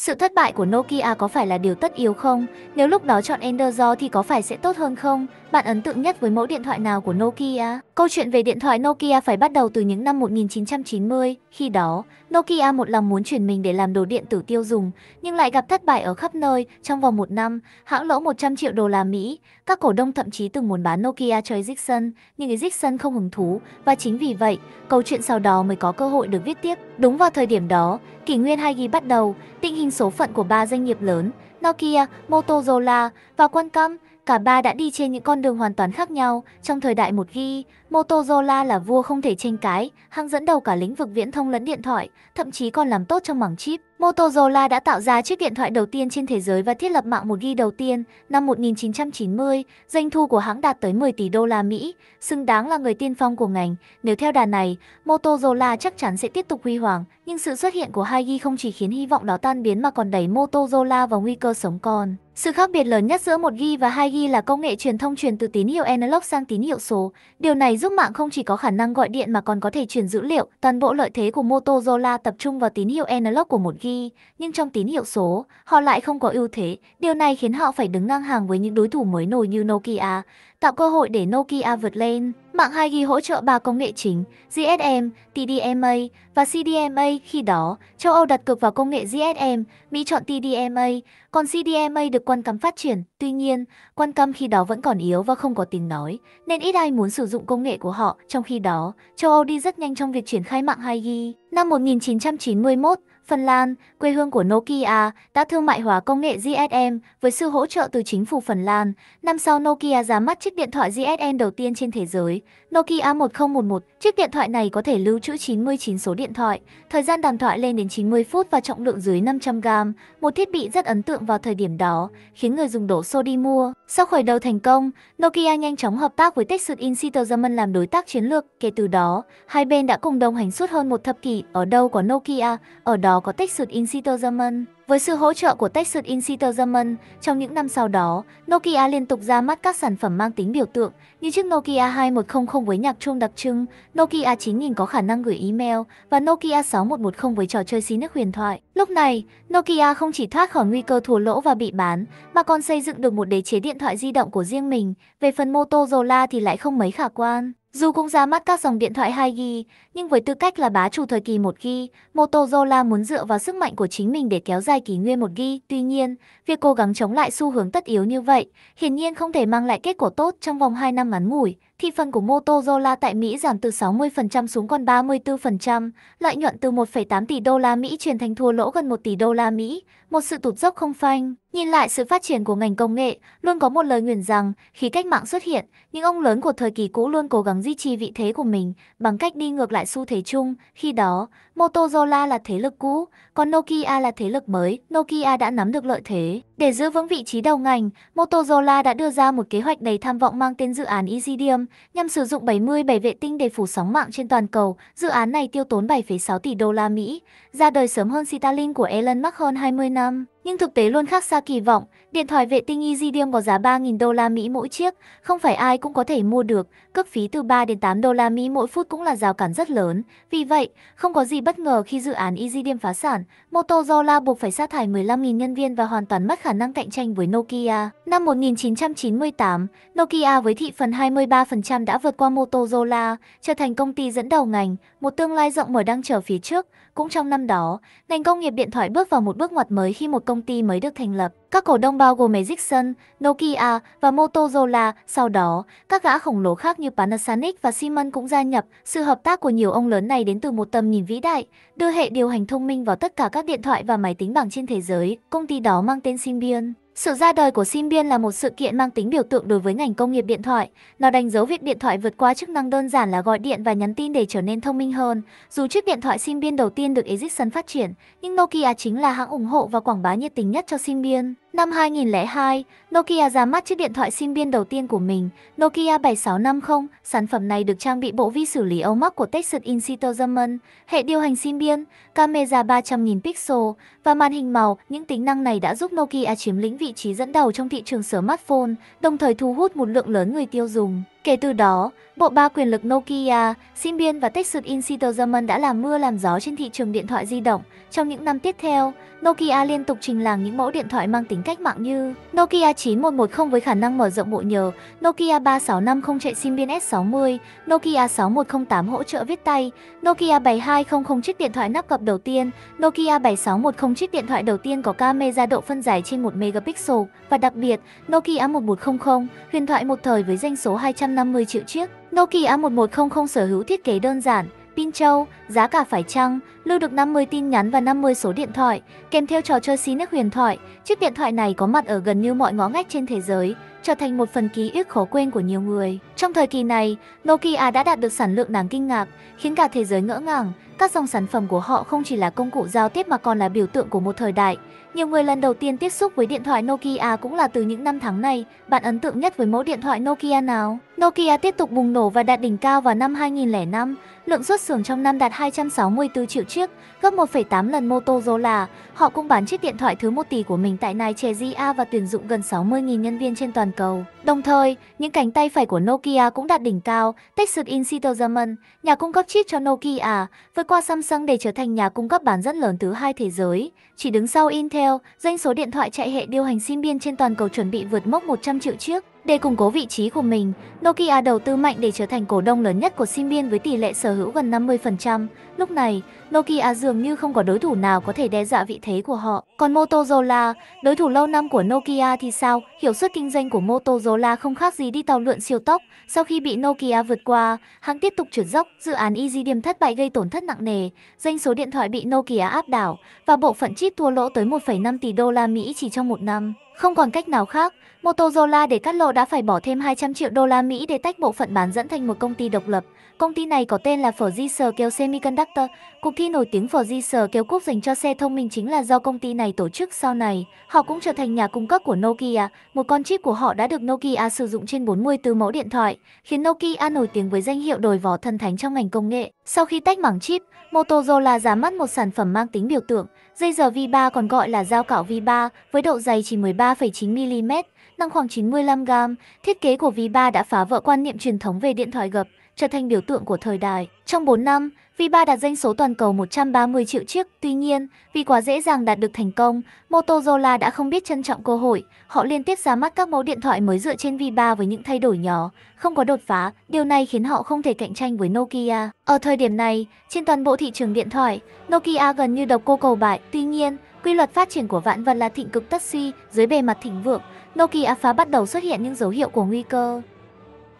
Sự thất bại của Nokia có phải là điều tất yếu không? Nếu lúc đó chọn Android thì có phải sẽ tốt hơn không? Bạn ấn tượng nhất với mẫu điện thoại nào của Nokia? Câu chuyện về điện thoại Nokia phải bắt đầu từ những năm 1990. Khi đó, Nokia một lòng muốn chuyển mình để làm đồ điện tử tiêu dùng, nhưng lại gặp thất bại ở khắp nơi. Trong vòng một năm, hãng lỗ 100 triệu đô la Mỹ. Các cổ đông thậm chí từng muốn bán Nokia cho Ericsson, nhưng Ericsson không hứng thú. Và chính vì vậy, câu chuyện sau đó mới có cơ hội được viết tiếp. Đúng vào thời điểm đó, kỷ nguyên 2G bắt đầu, định hình số phận của ba doanh nghiệp lớn, Nokia, Motorola và Qualcomm, cả ba đã đi trên những con đường hoàn toàn khác nhau. Trong thời đại 1G, Motorola là vua không thể tranh cãi, hãng dẫn đầu cả lĩnh vực viễn thông lẫn điện thoại, thậm chí còn làm tốt trong mảng chip. Motorola đã tạo ra chiếc điện thoại đầu tiên trên thế giới và thiết lập mạng 1G đầu tiên năm 1990. Doanh thu của hãng đạt tới 10 tỷ đô la Mỹ, xứng đáng là người tiên phong của ngành. Nếu theo đà này, Motorola chắc chắn sẽ tiếp tục huy hoàng, nhưng sự xuất hiện của 2G không chỉ khiến hy vọng đó tan biến mà còn đẩy Motorola vào nguy cơ sống còn. Sự khác biệt lớn nhất giữa 1G và 2G là công nghệ truyền thông truyền từ tín hiệu analog sang tín hiệu số. Điều này giúp mạng không chỉ có khả năng gọi điện mà còn có thể truyền dữ liệu. Toàn bộ lợi thế của Motorola tập trung vào tín hiệu analog của 1G, nhưng trong tín hiệu số, họ lại không có ưu thế. Điều này khiến họ phải đứng ngang hàng với những đối thủ mới nổi như Nokia, tạo cơ hội để Nokia vượt lên. Mạng 2G hỗ trợ 3 công nghệ chính, GSM, TDMA và CDMA. Khi đó, châu Âu đặt cược vào công nghệ GSM, Mỹ chọn TDMA, còn CDMA được Qualcomm phát triển. Tuy nhiên, Qualcomm khi đó vẫn còn yếu và không có tiếng nói, nên ít ai muốn sử dụng công nghệ của họ. Trong khi đó, châu Âu đi rất nhanh trong việc triển khai mạng 2G. Năm 1991, Phần Lan, quê hương của Nokia, đã thương mại hóa công nghệ GSM với sự hỗ trợ từ chính phủ Phần Lan. Năm sau, Nokia ra mắt chiếc điện thoại GSM đầu tiên trên thế giới, Nokia 1011. Chiếc điện thoại này có thể lưu trữ 99 số điện thoại, thời gian đàm thoại lên đến 90 phút và trọng lượng dưới 500 gram. Một thiết bị rất ấn tượng vào thời điểm đó, khiến người dùng đổ xô đi mua. Sau khởi đầu thành công, Nokia nhanh chóng hợp tác với Texas Instruments làm đối tác chiến lược. Kể từ đó, hai bên đã cùng đồng hành suốt hơn một thập kỷ. Ở đâu có Nokia, ở đó có Texas Instruments. Với sự hỗ trợ của Texas Instruments, trong những năm sau đó, Nokia liên tục ra mắt các sản phẩm mang tính biểu tượng, như chiếc Nokia 2100 với nhạc chuông đặc trưng, Nokia 9000 có khả năng gửi email và Nokia 6110 với trò chơi xí nước huyền thoại. Lúc này, Nokia không chỉ thoát khỏi nguy cơ thua lỗ và bị bán, mà còn xây dựng được một đế chế điện thoại di động của riêng mình. Về phần Motorola thì lại không mấy khả quan. Dù cũng ra mắt các dòng điện thoại 2G, nhưng với tư cách là bá chủ thời kỳ 1G, Motorola muốn dựa vào sức mạnh của chính mình để kéo dài kỷ nguyên 1G. Tuy nhiên, việc cố gắng chống lại xu hướng tất yếu như vậy, hiển nhiên không thể mang lại kết quả tốt. Trong vòng 2 năm ngắn ngủi, thị phần của Motorola tại Mỹ giảm từ 60% xuống còn 34%, lợi nhuận từ 1,8 tỷ đô la Mỹ chuyển thành thua lỗ gần 1 tỷ đô la Mỹ, một sự tụt dốc không phanh. Nhìn lại sự phát triển của ngành công nghệ, luôn có một lời nguyền rằng, khi cách mạng xuất hiện, những ông lớn của thời kỳ cũ luôn cố gắng duy trì vị thế của mình bằng cách đi ngược lại xu thế chung. Khi đó, Motorola là thế lực cũ, còn Nokia là thế lực mới. Nokia đã nắm được lợi thế. Để giữ vững vị trí đầu ngành, Motorola đã đưa ra một kế hoạch đầy tham vọng mang tên dự án Iridium, nhằm sử dụng 77 vệ tinh để phủ sóng mạng trên toàn cầu. Dự án này tiêu tốn 7,6 tỷ đô la Mỹ, ra đời sớm hơn Starlink của Elon Musk hơn 20 năm. Nhưng thực tế luôn khác xa kỳ vọng, điện thoại vệ tinh Iridium có giá 3.000 đô la Mỹ mỗi chiếc, không phải ai cũng có thể mua được, cước phí từ 3 đến 8 đô la Mỹ mỗi phút cũng là rào cản rất lớn. Vì vậy, không có gì bất ngờ khi dự án Iridium phá sản, Motorola buộc phải sa thải 15.000 nhân viên và hoàn toàn mất khả năng cạnh tranh với Nokia. Năm 1998, Nokia với thị phần 23% đã vượt qua Motorola, trở thành công ty dẫn đầu ngành, một tương lai rộng mở đang chờ phía trước. Cũng trong năm đó, ngành công nghiệp điện thoại bước vào một bước ngoặt mới khi một công ty mới được thành lập. Các cổ đông bao gồm Ericsson, Nokia và Motorola. Sau đó, các gã khổng lồ khác như Panasonic và Siemens cũng gia nhập. Sự hợp tác của nhiều ông lớn này đến từ một tầm nhìn vĩ đại, đưa hệ điều hành thông minh vào tất cả các điện thoại và máy tính bảng trên thế giới. Công ty đó mang tên Symbian. Sự ra đời của Symbian là một sự kiện mang tính biểu tượng đối với ngành công nghiệp điện thoại. Nó đánh dấu việc điện thoại vượt qua chức năng đơn giản là gọi điện và nhắn tin để trở nên thông minh hơn. Dù chiếc điện thoại Symbian đầu tiên được Ericsson phát triển, nhưng Nokia chính là hãng ủng hộ và quảng bá nhiệt tình nhất cho Symbian. Năm 2002, Nokia ra mắt chiếc điện thoại Symbian đầu tiên của mình, Nokia 7650. Sản phẩm này được trang bị bộ vi xử lý âu mắc của Texas Instruments, hệ điều hành Symbian, camera 300.000 pixel và màn hình màu. Những tính năng này đã giúp Nokia chiếm lĩnh vị trí dẫn đầu trong thị trường smartphone, đồng thời thu hút một lượng lớn người tiêu dùng. Kể từ đó, bộ ba quyền lực Nokia, Symbian và Texas Instruments đã làm mưa làm gió trên thị trường điện thoại di động. Trong những năm tiếp theo, Nokia liên tục trình làng những mẫu điện thoại mang tính cách mạng như Nokia 9110 với khả năng mở rộng bộ nhớ, Nokia 3650 chạy Symbian S60, Nokia 6108 hỗ trợ viết tay, Nokia 7200 chiếc điện thoại nắp gập đầu tiên, Nokia 7610 chiếc điện thoại đầu tiên có camera độ phân giải trên 1 megapixel và đặc biệt Nokia 1100, huyền thoại một thời với doanh số 250 triệu chiếc. Nokia 1100 sở hữu thiết kế đơn giản, pin trâu, giá cả phải chăng, lưu được 50 tin nhắn và 50 số điện thoại, kèm theo trò chơi Snake huyền thoại. Chiếc điện thoại này có mặt ở gần như mọi ngõ ngách trên thế giới, trở thành một phần ký ức khó quên của nhiều người. Trong thời kỳ này, Nokia đã đạt được sản lượng đáng kinh ngạc, khiến cả thế giới ngỡ ngàng. Các dòng sản phẩm của họ không chỉ là công cụ giao tiếp mà còn là biểu tượng của một thời đại. Nhiều người lần đầu tiên tiếp xúc với điện thoại Nokia cũng là từ những năm tháng này. Bạn ấn tượng nhất với mẫu điện thoại Nokia nào? Nokia tiếp tục bùng nổ và đạt đỉnh cao vào năm 2005. Lượng xuất xưởng trong năm đạt 264 triệu chiếc, gấp 1,8 lần Motorola. Họ cũng bán chiếc điện thoại thứ 1 tỷ của mình tại Nigeria và tuyển dụng gần 60.000 nhân viên trên toàn cầu. Đồng thời, những cánh tay phải của Nokia cũng đạt đỉnh cao. Texas Instruments, nhà cung cấp chip cho Nokia, vượt qua Samsung để trở thành nhà cung cấp bán dẫn lớn thứ 2 thế giới. Chỉ đứng sau Intel, doanh số điện thoại chạy hệ điều hành Symbian trên toàn cầu chuẩn bị vượt mốc 100 triệu chiếc. Để củng cố vị trí của mình, Nokia đầu tư mạnh để trở thành cổ đông lớn nhất của Symbian với tỷ lệ sở hữu gần 50%. Lúc này, Nokia dường như không có đối thủ nào có thể đe dọa vị thế của họ. Còn Motorola, đối thủ lâu năm của Nokia thì sao? Hiệu suất kinh doanh của Motorola không khác gì đi tàu lượn siêu tốc. Sau khi bị Nokia vượt qua, hãng tiếp tục trượt dốc, dự án Iridium thất bại gây tổn thất nặng nề. Doanh số điện thoại bị Nokia áp đảo và bộ phận chip thua lỗ tới 1,5 tỷ đô la Mỹ chỉ trong một năm. Không còn cách nào khác, Motorola để cắt lỗ đã phải bỏ thêm 200 triệu đô la Mỹ để tách bộ phận bán dẫn thành một công ty độc lập. Công ty này có tên là Fujitsu Semiconductor. Cuộc thi nổi tiếng Fujitsu Cúp dành cho xe thông minh chính là do công ty này tổ chức. Sau này, họ cũng trở thành nhà cung cấp của Nokia. Một con chip của họ đã được Nokia sử dụng trên 44 mẫu điện thoại, khiến Nokia nổi tiếng với danh hiệu đồi vỏ thần thánh trong ngành công nghệ. Sau khi tách mảng chip, Motorola ra mắt một sản phẩm mang tính biểu tượng, dây giờ V3 còn gọi là dao cạo V3 với độ dày chỉ 13,9mm, nặng khoảng 95g. Thiết kế của V3 đã phá vỡ quan niệm truyền thống về điện thoại gập, trở thành biểu tượng của thời đại. Trong 4 năm, V3 đạt doanh số toàn cầu 130 triệu chiếc. Tuy nhiên, vì quá dễ dàng đạt được thành công, Motorola đã không biết trân trọng cơ hội. Họ liên tiếp ra mắt các mẫu điện thoại mới dựa trên V3 với những thay đổi nhỏ, không có đột phá. Điều này khiến họ không thể cạnh tranh với Nokia. Ở thời điểm này, trên toàn bộ thị trường điện thoại, Nokia gần như độc cô cầu bại. Tuy nhiên, quy luật phát triển của vạn vật là thịnh cực tất suy. Dưới bề mặt thịnh vượng, Nokia phá bắt đầu xuất hiện những dấu hiệu của nguy cơ.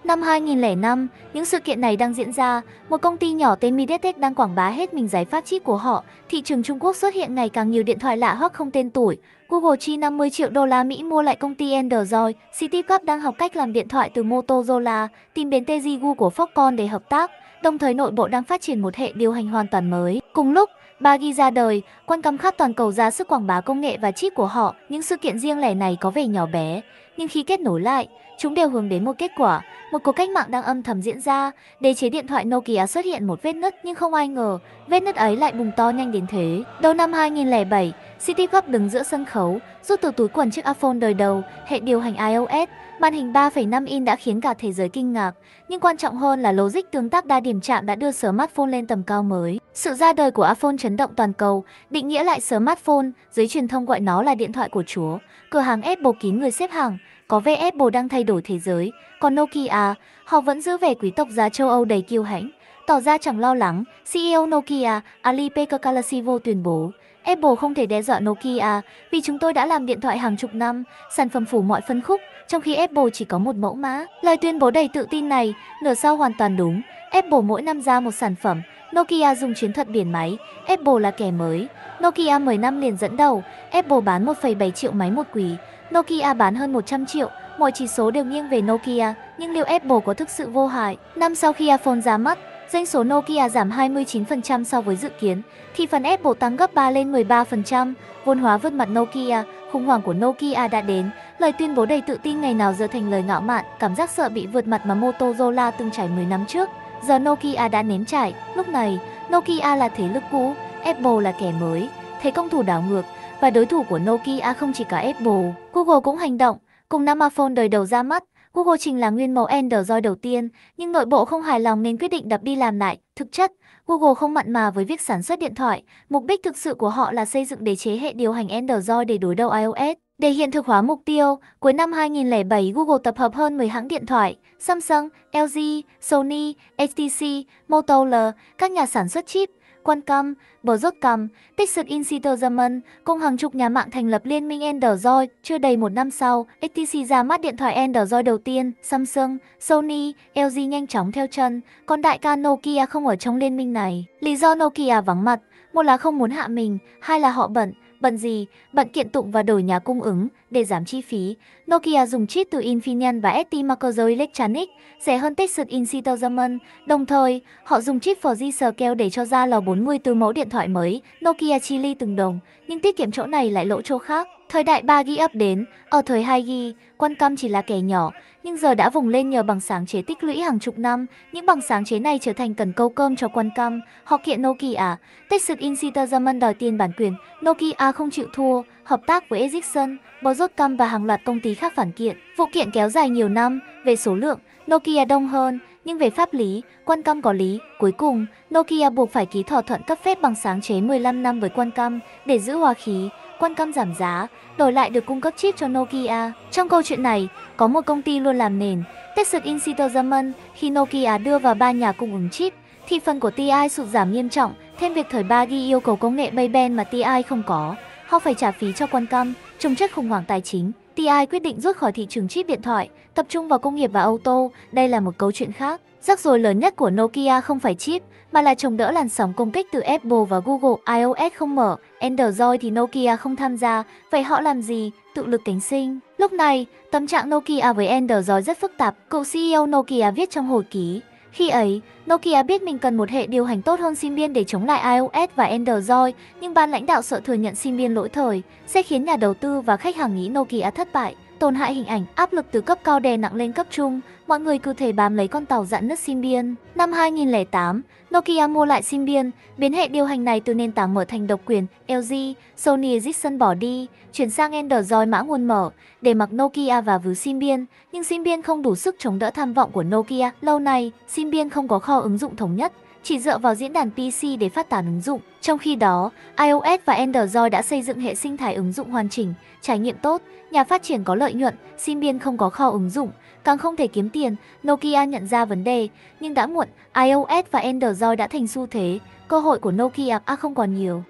Năm 2005, những sự kiện này đang diễn ra, một công ty nhỏ tên MediaTek đang quảng bá hết mình giải pháp chip của họ. Thị trường Trung Quốc xuất hiện ngày càng nhiều điện thoại lạ hoắc không tên tuổi. Google chi 50 triệu đô la Mỹ mua lại công ty Android. Steve Jobs đang học cách làm điện thoại từ Motorola, tìm đến Tejigu của Foxconn để hợp tác. Đồng thời nội bộ đang phát triển một hệ điều hành hoàn toàn mới. Cùng lúc, 3G ra đời, quan cắm khắp toàn cầu ra sức quảng bá công nghệ và chip của họ. Những sự kiện riêng lẻ này có vẻ nhỏ bé, nhưng khi kết nối lại, chúng đều hướng đến một kết quả. Một cuộc cách mạng đang âm thầm diễn ra. Đế chế điện thoại Nokia xuất hiện một vết nứt, nhưng không ai ngờ vết nứt ấy lại bùng to nhanh đến thế. Đầu năm 2007, Steve Jobs đứng giữa sân khấu, rút từ túi quần chiếc iPhone đời đầu, hệ điều hành iOS. Màn hình 3,5 inch đã khiến cả thế giới kinh ngạc, nhưng quan trọng hơn là logic tương tác đa điểm chạm đã đưa smartphone lên tầm cao mới. Sự ra đời của iPhone chấn động toàn cầu, định nghĩa lại smartphone, giới truyền thông gọi nó là điện thoại của Chúa. Cửa hàng Apple kín người xếp hàng, có vẻ Apple đang thay đổi thế giới. Còn Nokia, họ vẫn giữ vẻ quý tộc giá châu Âu đầy kiêu hãnh, tỏ ra chẳng lo lắng. CEO Nokia, Ali-Pekka Kalasivo tuyên bố, Apple không thể đe dọa Nokia vì chúng tôi đã làm điện thoại hàng chục năm, sản phẩm phủ mọi phân khúc, trong khi Apple chỉ có một mẫu mã. Lời tuyên bố đầy tự tin này, nửa sau hoàn toàn đúng. Apple mỗi năm ra một sản phẩm, Nokia dùng chiến thuật biển máy, Apple là kẻ mới. Nokia 10 năm liền dẫn đầu, Apple bán 1,7 triệu máy một quý, Nokia bán hơn 100 triệu. Mọi chỉ số đều nghiêng về Nokia, nhưng liệu Apple có thực sự vô hại? Năm sau khi iPhone ra mắt, doanh số Nokia giảm 29% so với dự kiến, thì phần Apple tăng gấp 3 lên 13%, vốn hóa vượt mặt Nokia, khủng hoảng của Nokia đã đến. Lời tuyên bố đầy tự tin ngày nào giờ thành lời ngạo mạn, cảm giác sợ bị vượt mặt mà Motorola từng trải 10 năm trước. Giờ Nokia đã nếm trải, lúc này Nokia là thế lực cũ, Apple là kẻ mới, thế công thủ đảo ngược, và đối thủ của Nokia không chỉ cả Apple, Google cũng hành động. Cùng năm iPhone đời đầu ra mắt, Google trình là nguyên mẫu Android đầu tiên, nhưng nội bộ không hài lòng nên quyết định đập đi làm lại. Thực chất, Google không mặn mà với việc sản xuất điện thoại. Mục đích thực sự của họ là xây dựng đế chế hệ điều hành Android để đối đầu iOS. Để hiện thực hóa mục tiêu, cuối năm 2007, Google tập hợp hơn 10 hãng điện thoại, Samsung, LG, Sony, HTC, Motorola, các nhà sản xuất chip, Qualcomm, Broadcom, Texas Instruments cùng hàng chục nhà mạng thành lập liên minh Android. Chưa đầy một năm sau, HTC ra mắt điện thoại Android đầu tiên, Samsung, Sony, LG nhanh chóng theo chân, còn đại ca Nokia không ở trong liên minh này. Lý do Nokia vắng mặt, một là không muốn hạ mình, hai là họ bận. Bận gì? Bận kiện tụng và đổi nhà cung ứng để giảm chi phí. Nokia dùng chip từ Infineon và ST Microelectronics Electronics, rẻ hơn Texas Instruments. Đồng thời, họ dùng chip 4G Scale để cho ra L40 từ mẫu điện thoại mới. Nokia chi ly từng đồng, nhưng tiết kiệm chỗ này lại lỗ chỗ khác. Thời đại 3G ập đến, ở thời 2G, Qualcomm chỉ là kẻ nhỏ, nhưng giờ đã vùng lên nhờ bằng sáng chế tích lũy hàng chục năm. Những bằng sáng chế này trở thành cần câu cơm cho Qualcomm. Họ kiện Nokia. Texas Instruments đòi tiền bản quyền, Nokia không chịu thua, hợp tác với Ericsson, Broadcom và hàng loạt công ty khác phản kiện. Vụ kiện kéo dài nhiều năm, về số lượng, Nokia đông hơn, nhưng về pháp lý, Qualcomm có lý. Cuối cùng, Nokia buộc phải ký thỏa thuận cấp phép bằng sáng chế 15 năm với Qualcomm để giữ hòa khí. Qualcomm giảm giá, đổi lại được cung cấp chip cho Nokia. Trong câu chuyện này, có một công ty luôn làm nền, Texas Instruments. Khi Nokia đưa vào 3 nhà cung ứng chip, thị phần của TI sụt giảm nghiêm trọng, thêm việc thời 3G yêu cầu công nghệ baseband mà TI không có. Họ phải trả phí cho Qualcomm, trông chất khủng hoảng tài chính. TI quyết định rút khỏi thị trường chip điện thoại, tập trung vào công nghiệp và ô tô. Đây là một câu chuyện khác. Rắc rối lớn nhất của Nokia không phải chip, mà là chống đỡ làn sóng công kích từ Apple và Google. iOS không mở, Android thì Nokia không tham gia. Vậy họ làm gì? Tự lực cánh sinh. Lúc này, tâm trạng Nokia với Android rất phức tạp. Cựu CEO Nokia viết trong hồi ký. Khi ấy, Nokia biết mình cần một hệ điều hành tốt hơn Symbian để chống lại iOS và Android, nhưng ban lãnh đạo sợ thừa nhận Symbian lỗi thời sẽ khiến nhà đầu tư và khách hàng nghĩ Nokia thất bại, tổn hại hình ảnh. Áp lực từ cấp cao đè nặng lên cấp trung, mọi người cứ thể bám lấy con tàu rạn nứt Symbian. Năm 2008, Nokia mua lại Symbian, biến hệ điều hành này từ nền tảng mở thành độc quyền. LG, Sony Ericsson bỏ đi, chuyển sang Android mã nguồn mở, để mặc Nokia và vứ Symbian, nhưng Symbian không đủ sức chống đỡ tham vọng của Nokia. Lâu nay, Symbian không có kho ứng dụng thống nhất, chỉ dựa vào diễn đàn PC để phát tán ứng dụng. Trong khi đó, iOS và Android đã xây dựng hệ sinh thái ứng dụng hoàn chỉnh, trải nghiệm tốt, nhà phát triển có lợi nhuận. Symbian không có kho ứng dụng, càng không thể kiếm tiền. Nokia nhận ra vấn đề, nhưng đã muộn. iOS và Android đã thành xu thế, cơ hội của Nokia không còn nhiều.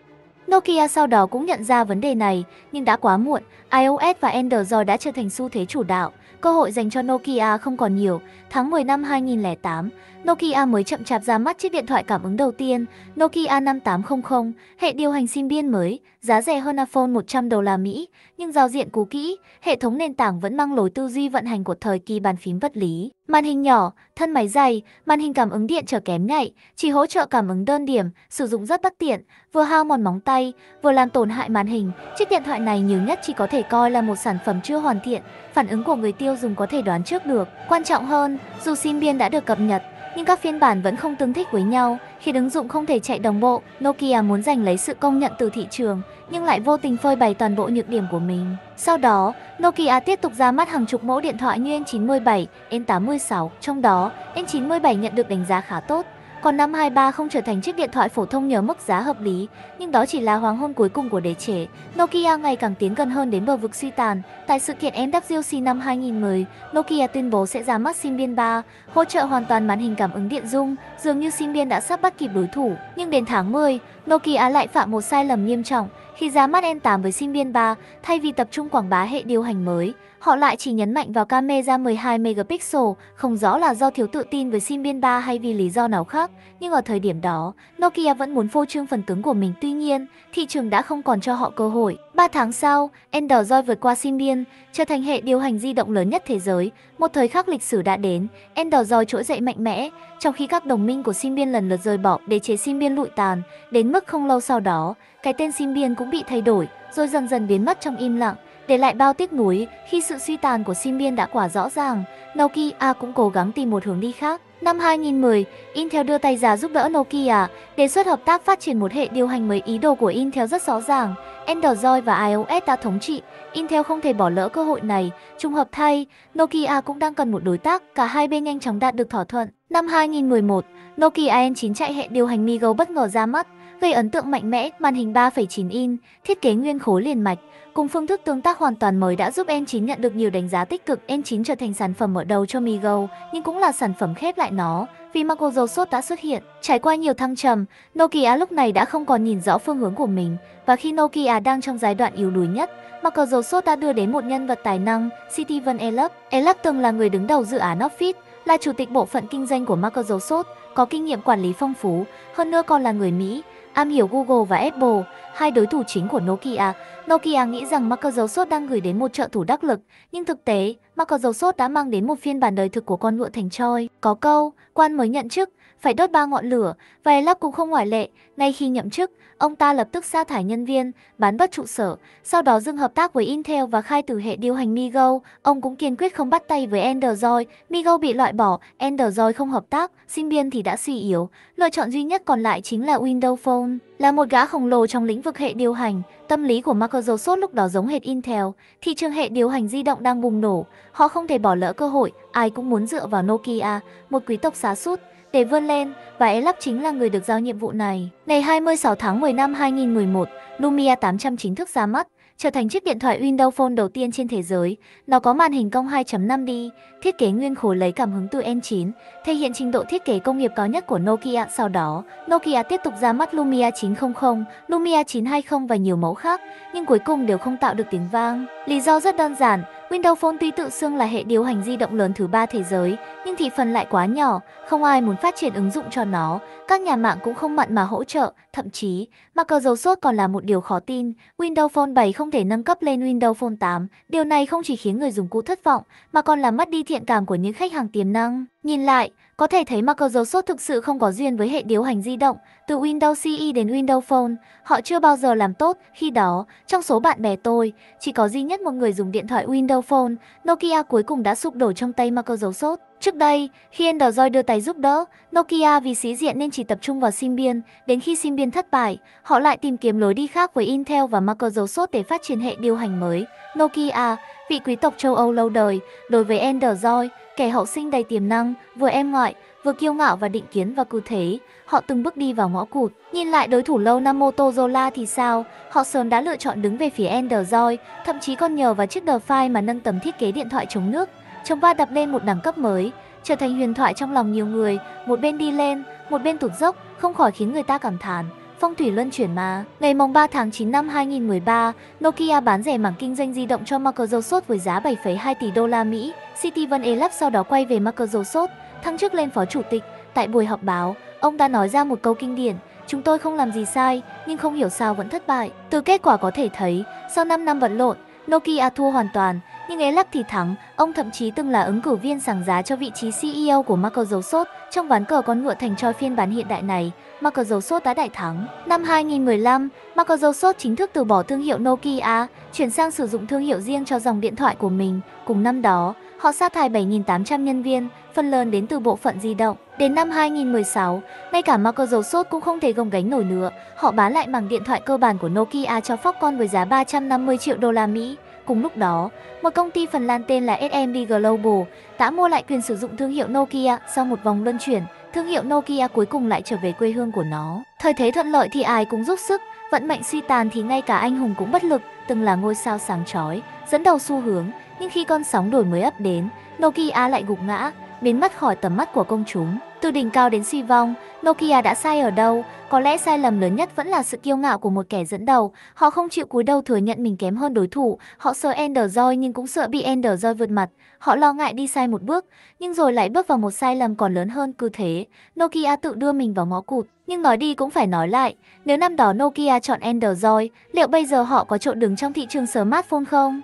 Nokia sau đó cũng nhận ra vấn đề này, nhưng đã quá muộn. iOS và Android đã trở thành xu thế chủ đạo, cơ hội dành cho Nokia không còn nhiều. Tháng 10 năm 2008, Nokia mới chậm chạp ra mắt chiếc điện thoại cảm ứng đầu tiên, Nokia 5800, hệ điều hành Symbian mới, giá rẻ hơn iPhone $100, nhưng giao diện cũ kỹ, hệ thống nền tảng vẫn mang lối tư duy vận hành của thời kỳ bàn phím vật lý. Màn hình nhỏ, thân máy dày, màn hình cảm ứng điện trở kém nhạy, chỉ hỗ trợ cảm ứng đơn điểm, sử dụng rất bất tiện, vừa hao mòn móng tay, vừa làm tổn hại màn hình. Chiếc điện thoại này nhiều nhất chỉ có thể coi là một sản phẩm chưa hoàn thiện, phản ứng của người tiêu dùng có thể đoán trước được. Quan trọng hơn, dù Symbian đã được cập nhật, nhưng các phiên bản vẫn không tương thích với nhau, khi ứng dụng không thể chạy đồng bộ. Nokia muốn giành lấy sự công nhận từ thị trường, nhưng lại vô tình phơi bày toàn bộ nhược điểm của mình. Sau đó, Nokia tiếp tục ra mắt hàng chục mẫu điện thoại như N97, N86, trong đó N97 nhận được đánh giá khá tốt. Còn năm 23 không trở thành chiếc điện thoại phổ thông nhờ mức giá hợp lý, nhưng đó chỉ là hoàng hôn cuối cùng của đế chế. Nokia ngày càng tiến gần hơn đến bờ vực suy tàn. Tại sự kiện MWC năm 2010, Nokia tuyên bố sẽ ra mắt Symbian 3, hỗ trợ hoàn toàn màn hình cảm ứng điện dung. Dường như Symbian đã sắp bắt kịp đối thủ, nhưng đến tháng 10, Nokia lại phạm một sai lầm nghiêm trọng. Khi ra mắt N8 với Symbian 3, thay vì tập trung quảng bá hệ điều hành mới, họ lại chỉ nhấn mạnh vào camera 12 megapixel, không rõ là do thiếu tự tin với Symbian 3 hay vì lý do nào khác. Nhưng ở thời điểm đó, Nokia vẫn muốn phô trương phần cứng của mình. Tuy nhiên, thị trường đã không còn cho họ cơ hội. 3 tháng sau, Android vượt qua Symbian, trở thành hệ điều hành di động lớn nhất thế giới. Một thời khắc lịch sử đã đến, Android trỗi dậy mạnh mẽ, trong khi các đồng minh của Symbian lần lượt rời bỏ, đế chế Symbian lụi tàn. Đến mức không lâu sau đó, cái tên Symbian cũng bị thay đổi, rồi dần dần biến mất trong im lặng, để lại bao tiếc nuối. Khi sự suy tàn của Symbian đã quá rõ ràng, Nokia cũng cố gắng tìm một hướng đi khác. Năm 2010, Intel đưa tay ra giúp đỡ Nokia, đề xuất hợp tác phát triển một hệ điều hành mới. Ý đồ của Intel rất rõ ràng, Android và iOS đã thống trị, Intel không thể bỏ lỡ cơ hội này. Trùng hợp thay, Nokia cũng đang cần một đối tác, cả hai bên nhanh chóng đạt được thỏa thuận. Năm 2011, Nokia N9 chạy hệ điều hành MiGo bất ngờ ra mắt, gây ấn tượng mạnh mẽ. Màn hình 3,9 inch, thiết kế nguyên khối liền mạch, cùng phương thức tương tác hoàn toàn mới đã giúp N9 nhận được nhiều đánh giá tích cực. N9 trở thành sản phẩm mở đầu cho MiGo, nhưng cũng là sản phẩm khép lại nó, vì Microsoft đã xuất hiện. Trải qua nhiều thăng trầm, Nokia lúc này đã không còn nhìn rõ phương hướng của mình, và khi Nokia đang trong giai đoạn yếu đuối nhất, Microsoft đã đưa đến một nhân vật tài năng, Steven Elop. Elop từng là người đứng đầu dự án Office, là chủ tịch bộ phận kinh doanh của Microsoft, có kinh nghiệm quản lý phong phú, hơn nữa còn là người Mỹ, am hiểu Google và Apple, hai đối thủ chính của Nokia. Nokia nghĩ rằng Microsoft đang gửi đến một trợ thủ đắc lực, nhưng thực tế, Microsoft đã mang đến một phiên bản đời thực của con ngựa thành Troy. Có câu, quan mới nhận chức, phải đốt 3 ngọn lửa, và Elop cũng không ngoại lệ. Ngay khi nhậm chức, ông ta lập tức sa thải nhân viên, bán mất trụ sở, sau đó dừng hợp tác với Intel và khai tử hệ điều hành MiGo. Ông cũng kiên quyết không bắt tay với Android, MiGo bị loại bỏ, Android không hợp tác, Symbian thì đã suy yếu. Lựa chọn duy nhất còn lại chính là Windows Phone, là một gã khổng lồ trong lĩnh vực hệ điều hành. Tâm lý của Microsoft lúc đó giống hệt Intel, thị trường hệ điều hành di động đang bùng nổ, họ không thể bỏ lỡ cơ hội, ai cũng muốn dựa vào Nokia, một quý tộc sa sút, để vươn lên, và Elop chính là người được giao nhiệm vụ này. Ngày 26 tháng 10 năm 2011, Lumia 800 chính thức ra mắt, trở thành chiếc điện thoại Windows Phone đầu tiên trên thế giới. Nó có màn hình cong 2.5D, thiết kế nguyên khối lấy cảm hứng từ N9, thể hiện trình độ thiết kế công nghiệp cao nhất của Nokia. Sau đó, Nokia tiếp tục ra mắt Lumia 900, Lumia 920 và nhiều mẫu khác, nhưng cuối cùng đều không tạo được tiếng vang. Lý do rất đơn giản, Windows Phone tuy tự xưng là hệ điều hành di động lớn thứ 3 thế giới, nhưng thị phần lại quá nhỏ, không ai muốn phát triển ứng dụng cho nó, các nhà mạng cũng không mặn mà hỗ trợ, thậm chí, Microsoft còn là một điều khó tin, Windows Phone 7 không thể nâng cấp lên Windows Phone 8, điều này không chỉ khiến người dùng cũ thất vọng, mà còn làm mất đi thiện cảm của những khách hàng tiềm năng. Nhìn lại, có thể thấy Microsoft thực sự không có duyên với hệ điều hành di động, từ Windows CE đến Windows Phone, họ chưa bao giờ làm tốt. Khi đó, trong số bạn bè tôi, chỉ có duy nhất một người dùng điện thoại Windows Phone. Nokia cuối cùng đã sụp đổ trong tay Microsoft. Trước đây, khi Android đưa tay giúp đỡ, Nokia vì sĩ diện nên chỉ tập trung vào Symbian. Đến khi Symbian thất bại, họ lại tìm kiếm lối đi khác với Intel và Microsoft để phát triển hệ điều hành mới. Nokia, vị quý tộc châu Âu lâu đời, đối với Android, kẻ hậu sinh đầy tiềm năng, vừa em ngoại, vừa kiêu ngạo và định kiến, và cứ thế, họ từng bước đi vào ngõ cụt. Nhìn lại đối thủ lâu năm Motorola thì sao? Họ sớm đã lựa chọn đứng về phía Android, thậm chí còn nhờ vào chiếc D-Phi mà nâng tầm thiết kế điện thoại chống nước, chống va đập lên một đẳng cấp mới, trở thành huyền thoại trong lòng nhiều người. Một bên đi lên, một bên tụt dốc, không khỏi khiến người ta cảm thán, phong thủy luân chuyển mà. Ngày 3 tháng 9 năm 2013, Nokia bán rẻ mảng kinh doanh di động cho Microsoft với giá 7,2 tỷ đô la Mỹ. Steven Elop sau đó quay về Microsoft, thăng chức lên phó chủ tịch. Tại buổi họp báo, ông đã nói ra một câu kinh điển: chúng tôi không làm gì sai, nhưng không hiểu sao vẫn thất bại. Từ kết quả có thể thấy, sau 5 năm vật lộn, Nokia thua hoàn toàn, nhưng Elop thì thắng. Ông thậm chí từng là ứng cử viên sáng giá cho vị trí CEO của Microsoft. Trong ván cờ con ngựa thành Troy phiên bản hiện đại này, Microsoft đã đại thắng. Năm 2015, Microsoft chính thức từ bỏ thương hiệu Nokia, chuyển sang sử dụng thương hiệu riêng cho dòng điện thoại của mình. Cùng năm đó, họ sa thải 7.800 nhân viên, phần lớn đến từ bộ phận di động. Đến năm 2016, ngay cả Microsoft cũng không thể gồng gánh nổi nữa. Họ bán lại mảng điện thoại cơ bản của Nokia cho Foxconn với giá 350 triệu đô la Mỹ. Cùng lúc đó, một công ty Phần Lan tên là SMD Global đã mua lại quyền sử dụng thương hiệu Nokia. Sau một vòng luân chuyển, thương hiệu Nokia cuối cùng lại trở về quê hương của nó. Thời thế thuận lợi thì ai cũng giúp sức, vận mệnh suy tàn thì ngay cả anh hùng cũng bất lực. Từng là ngôi sao sáng chói, dẫn đầu xu hướng, nhưng khi con sóng đổi mới ập đến, Nokia lại gục ngã, biến mất khỏi tầm mắt của công chúng. Từ đỉnh cao đến suy vong, Nokia đã sai ở đâu? Có lẽ sai lầm lớn nhất vẫn là sự kiêu ngạo của một kẻ dẫn đầu. Họ không chịu cúi đầu thừa nhận mình kém hơn đối thủ. Họ sợ Android nhưng cũng sợ bị Android vượt mặt. Họ lo ngại đi sai một bước, nhưng rồi lại bước vào một sai lầm còn lớn hơn. Cứ thế, Nokia tự đưa mình vào ngõ cụt. Nhưng nói đi cũng phải nói lại, nếu năm đó Nokia chọn Android, liệu bây giờ họ có chỗ đứng trong thị trường smartphone không?